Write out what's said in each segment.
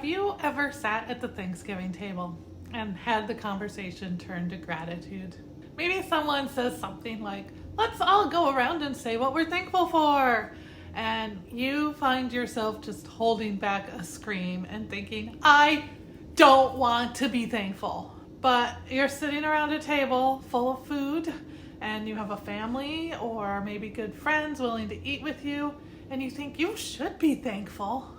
Have you ever sat at the Thanksgiving table and had the conversation turn to gratitude? Maybe someone says something like, let's all go around and say what we're thankful for. And you find yourself just holding back a scream and thinking, I don't want to be thankful. But you're sitting around a table full of food and you have a family or maybe good friends willing to eat with you, and you think you should be thankful.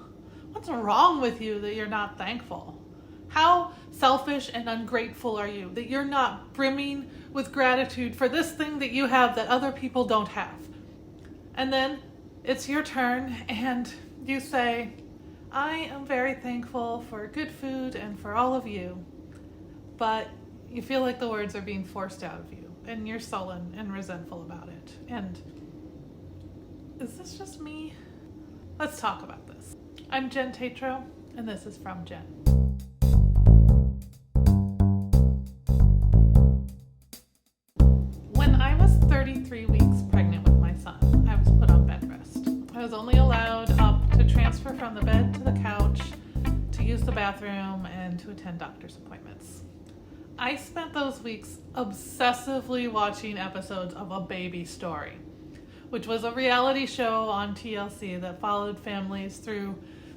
What's wrong with you that you're not thankful? How selfish and ungrateful are you that you're not brimming with gratitude for this thing that you have that other people don't have? And then it's your turn and you say, I am very thankful for good food and for all of you. But you feel like the words are being forced out of you and you're sullen and resentful about it. And is this just me? Let's talk about this. I'm Jen Tatro, and this is From Jen. When I was 33 weeks pregnant with my son, I was put on bed rest. I was only allowed up to transfer from the bed to the couch, to use the bathroom, and to attend doctor's appointments. I spent those weeks obsessively watching episodes of A Baby Story, which was a reality show on TLC that followed families through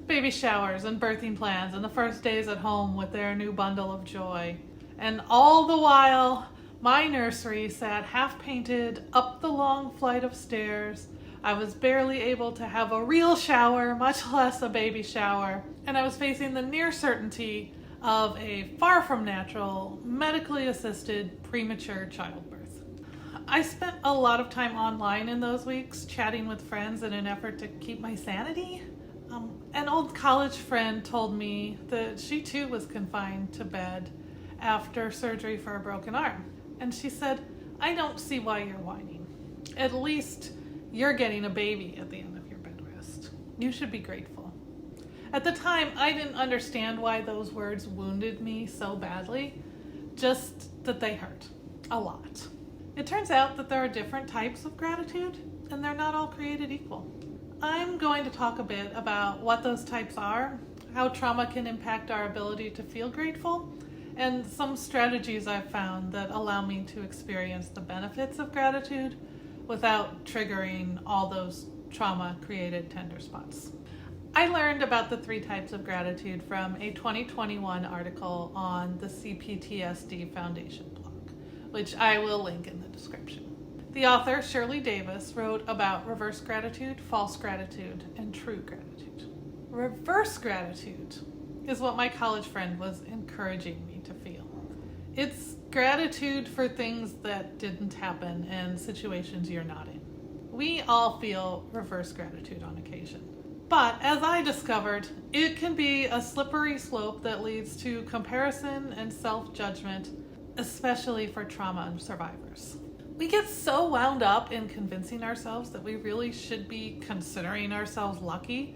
baby showers and birthing plans and the first days at home with their new bundle of joy. And all the while, my nursery sat half-painted up the long flight of stairs. I was barely able to have a real shower, much less a baby shower, and I was facing the near certainty of a far from natural, medically assisted premature childbirth. I spent a lot of time online in those weeks, chatting with friends in an effort to keep my sanity. An old college friend told me that she too was confined to bed after surgery for a broken arm. And she said, I don't see why you're whining. At least you're getting a baby at the end of your bed rest. You should be grateful. At the time, I didn't understand why those words wounded me so badly, just that they hurt a lot. It turns out that there are different types of gratitude, and they're not all created equal. I'm going to talk a bit about what those types are, how trauma can impact our ability to feel grateful, and some strategies I've found that allow me to experience the benefits of gratitude without triggering all those trauma-created tender spots. I learned about the 3 types of gratitude from a 2021 article on the CPTSD Foundation blog, which I will link in the description. The author, Shirley Davis, wrote about reverse gratitude, false gratitude, and true gratitude. Reverse gratitude is what my college friend was encouraging me to feel. It's gratitude for things that didn't happen and situations you're not in. We all feel reverse gratitude on occasion. But as I discovered, it can be a slippery slope that leads to comparison and self-judgment, especially for trauma survivors. We get so wound up in convincing ourselves that we really should be considering ourselves lucky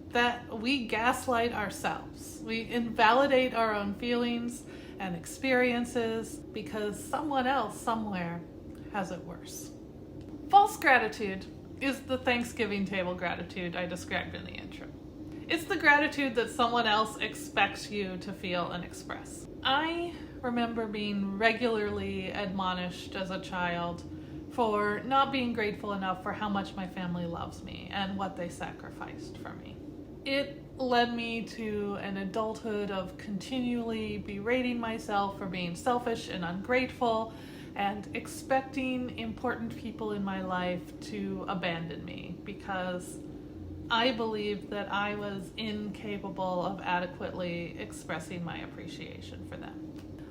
that we gaslight ourselves. We invalidate our own feelings and experiences because someone else somewhere has it worse. False gratitude is the Thanksgiving table gratitude I described in the intro. It's the gratitude that someone else expects you to feel and express. I remember being regularly admonished as a child for not being grateful enough for how much my family loves me and what they sacrificed for me. It led me to an adulthood of continually berating myself for being selfish and ungrateful and expecting important people in my life to abandon me because I believed that I was incapable of adequately expressing my appreciation for them.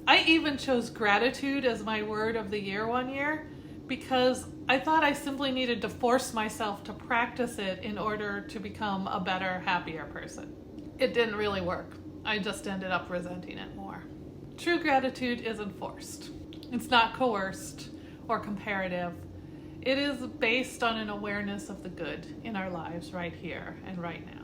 I even chose gratitude as my word of the year one year because I thought I simply needed to force myself to practice it in order to become a better, happier person. It didn't really work. I just ended up resenting it more. True gratitude isn't forced. It's not coerced or comparative. It is based on an awareness of the good in our lives right here and right now.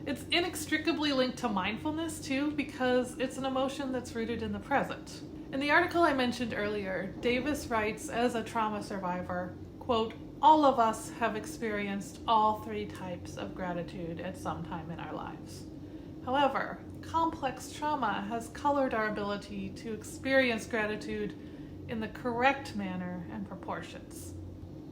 It's inextricably linked to mindfulness too, because it's an emotion that's rooted in the present. In the article I mentioned earlier, Davis writes, as a trauma survivor, quote, all of us have experienced all 3 types of gratitude at some time in our lives. However, complex trauma has colored our ability to experience gratitude in the correct manner and proportions.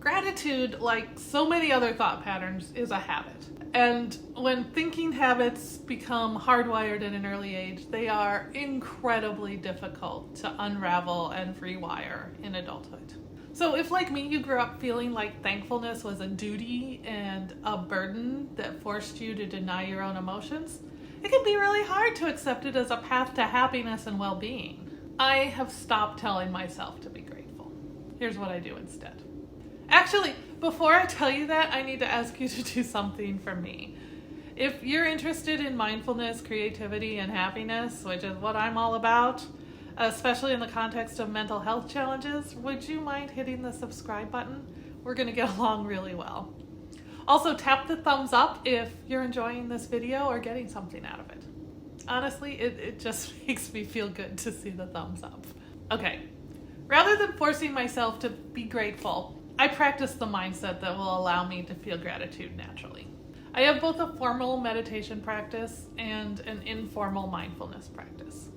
Gratitude, like so many other thought patterns, is a habit. And when thinking habits become hardwired at an early age, they are incredibly difficult to unravel and rewire in adulthood. So if, like me, you grew up feeling like thankfulness was a duty and a burden that forced you to deny your own emotions, it can be really hard to accept it as a path to happiness and well-being. I have stopped telling myself to be grateful. Here's what I do instead. Actually, before I tell you that, I need to ask you to do something for me. If you're interested in mindfulness, creativity, and happiness, which is what I'm all about, especially in the context of mental health challenges, would you mind hitting the subscribe button? We're going to get along really well. Also, tap the thumbs up if you're enjoying this video or getting something out of it. Honestly, it just makes me feel good to see the thumbs up. Okay, rather than forcing myself to be grateful, I practice the mindset that will allow me to feel gratitude naturally. I have both a formal meditation practice and an informal mindfulness practice.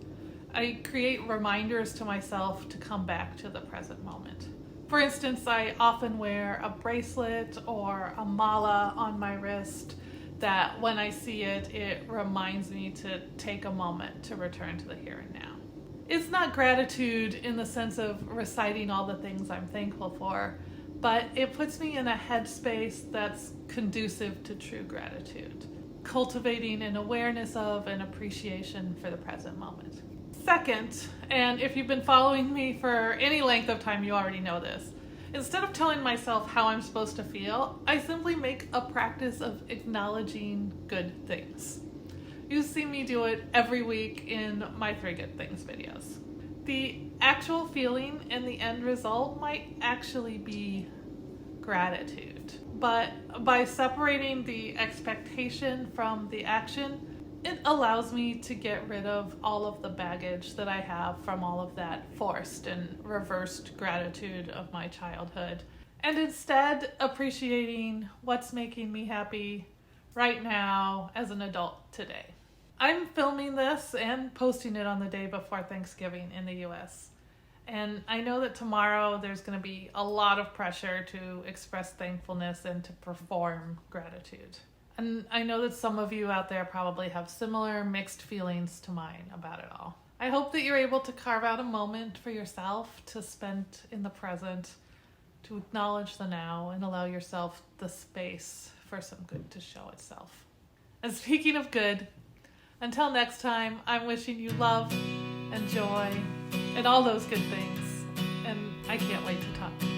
I create reminders to myself to come back to the present moment. For instance, I often wear a bracelet or a mala on my wrist that when I see it, it reminds me to take a moment to return to the here and now. It's not gratitude in the sense of reciting all the things I'm thankful for, but it puts me in a headspace that's conducive to true gratitude, cultivating an awareness of and appreciation for the present moment. Second, and if you've been following me for any length of time, you already know this, instead of telling myself how I'm supposed to feel, I simply make a practice of acknowledging good things. You see me do it every week in my 3 Good Things videos. The actual feeling and the end result might actually be gratitude. But by separating the expectation from the action, it allows me to get rid of all of the baggage that I have from all of that forced and reversed gratitude of my childhood, and instead appreciating what's making me happy right now as an adult today. I'm filming this and posting it on the day before Thanksgiving in the US. And I know that tomorrow there's going to be a lot of pressure to express thankfulness and to perform gratitude. And I know that some of you out there probably have similar mixed feelings to mine about it all. I hope that you're able to carve out a moment for yourself to spend in the present, to acknowledge the now and allow yourself the space for some good to show itself. And speaking of good, until next time, I'm wishing you love and joy and all those good things. And I can't wait to talk to you.